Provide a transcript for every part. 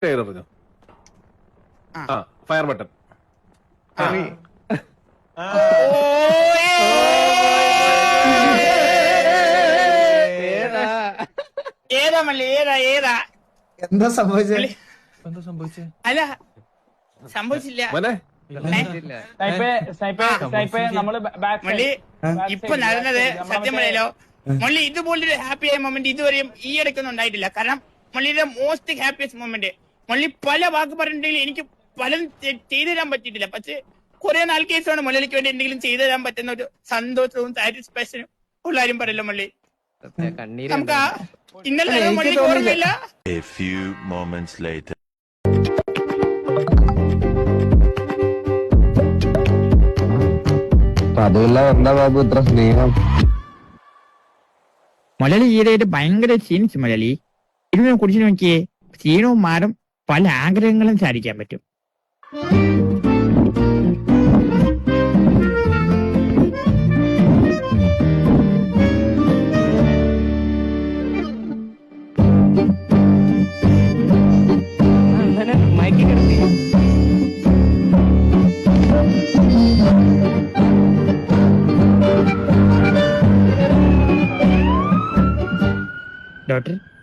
പറഞ്ഞു. ആ fire button. ഏതാ മള്ളി ഏതാ എന്താ സംഭവിച്ചേ? അല്ല സംഭവിച്ചില്ല മള്ളി. ഇപ്പൊ നടന്നത് സത്യം പറയലോ മള്ളി, ഇതുപോലൊരു ഹാപ്പി ആയ മൊമെന്റ് ഇതുവരെയും ഈ ഇടയ്ക്കൊന്നും ഉണ്ടായിട്ടില്ല. കാരണം മള്ളിയുടെ മോസ്റ്റ് ഹാപ്പിയസ്റ്റ് മൊമെന്റ്. മള്ളി പല വാക്ക് പറഞ്ഞിട്ടുണ്ടെങ്കിൽ എനിക്ക് പലതും ചെയ്തു തരാൻ പറ്റിയിട്ടില്ല. പക്ഷെ കുറെ നാൾ കേസാണ് മലയാളിക്ക് വേണ്ടി എന്തെങ്കിലും ചെയ്തു തരാൻ പറ്റുന്ന ഒരു സന്തോഷവും സാറ്റിസ്ഫാക്ഷനും ഉള്ളാരും പറയല്ലോ മള്ളി. നമുക്ക് ഇന്നലെ മള്ളിക്ക് ഓർമ്മയില്ല. A few moments later. അതുമില്ല എന്താ ബാബു ഇത്ര സ്നേഹം? മലയാളി ഈയിടെയായിട്ട് ഭയങ്കര ക്ഷീണിച്ചു മലയാളി. ഇതിനെ കുറിച്ച് നോക്കിയേ, ക്ഷീണവും മാറും, പല ആഗ്രഹങ്ങളും സാധിക്കാൻ പറ്റും.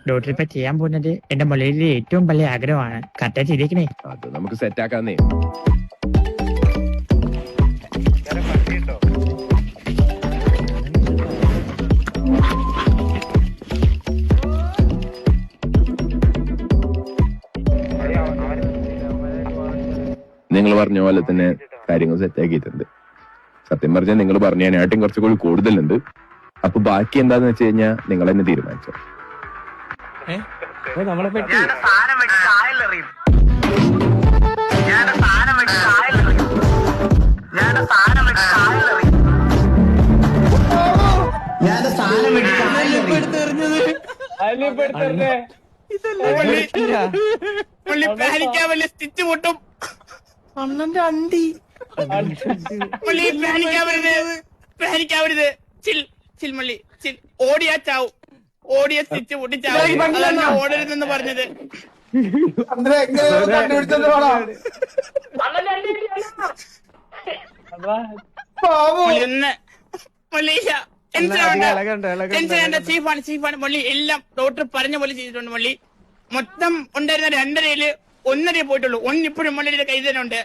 ഡോക്ടർ ഇപ്പൊ ചെയ്യാൻ പോകുന്നത് എന്റെ മലയാളിയിലെ ഏറ്റവും വലിയ ആഗ്രഹമാണ്. കറക്റ്റാ ചെയ്തേക്കണേ. അത് നമുക്ക് സെറ്റ് ആക്കാന്നേ. നിങ്ങൾ പറഞ്ഞ പോലെ തന്നെ കാര്യങ്ങൾ സെറ്റ് ആക്കിയിട്ടുണ്ട്. സത്യം പറഞ്ഞാൽ നിങ്ങൾ പറഞ്ഞതിനായിട്ടും കുറച്ചുകൂടി കൂടുതലുണ്ട്. അപ്പൊ ബാക്കി എന്താന്ന് വെച്ച് കഴിഞ്ഞാൽ നിങ്ങൾ തന്നെ തീരുമാനിച്ചോ. നമ്മളെ പറ്റി സ്റ്റിച്ച് പൊട്ടും. അണ്ണന്റെ അണ്ടി പാനിക്കാവരുത്. ചിൽ മള്ളി ചിൽ. ഓടിയാ ചാവും. ഓടിയ സ്റ്റിച്ച് പൊട്ടിച്ചാവും. ഓടരുതെന്ന് പറഞ്ഞത് ചീഫാണ് മള്ളി. എല്ലാം ഡോക്ടർ പറഞ്ഞ പോലെ ചെയ്തിട്ടുണ്ട് മള്ളി. മൊത്തം ഉണ്ടായിരുന്ന 2.5 1.5 പോയിട്ടുള്ളൂ. ഒന്നിപ്പോഴും മള്ളിയുടെ കൈ തന്നെ ഉണ്ട്.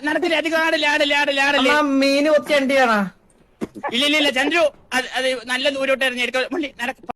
നടക്കില്ല, അധികം ആടല്ലേ. മീന് കൊത്തിയാണ്. ഇല്ല ചന്ദ്രു, അത് നല്ല ദൂരോട്ടായിരുന്നു. മള്ളി നടക്ക.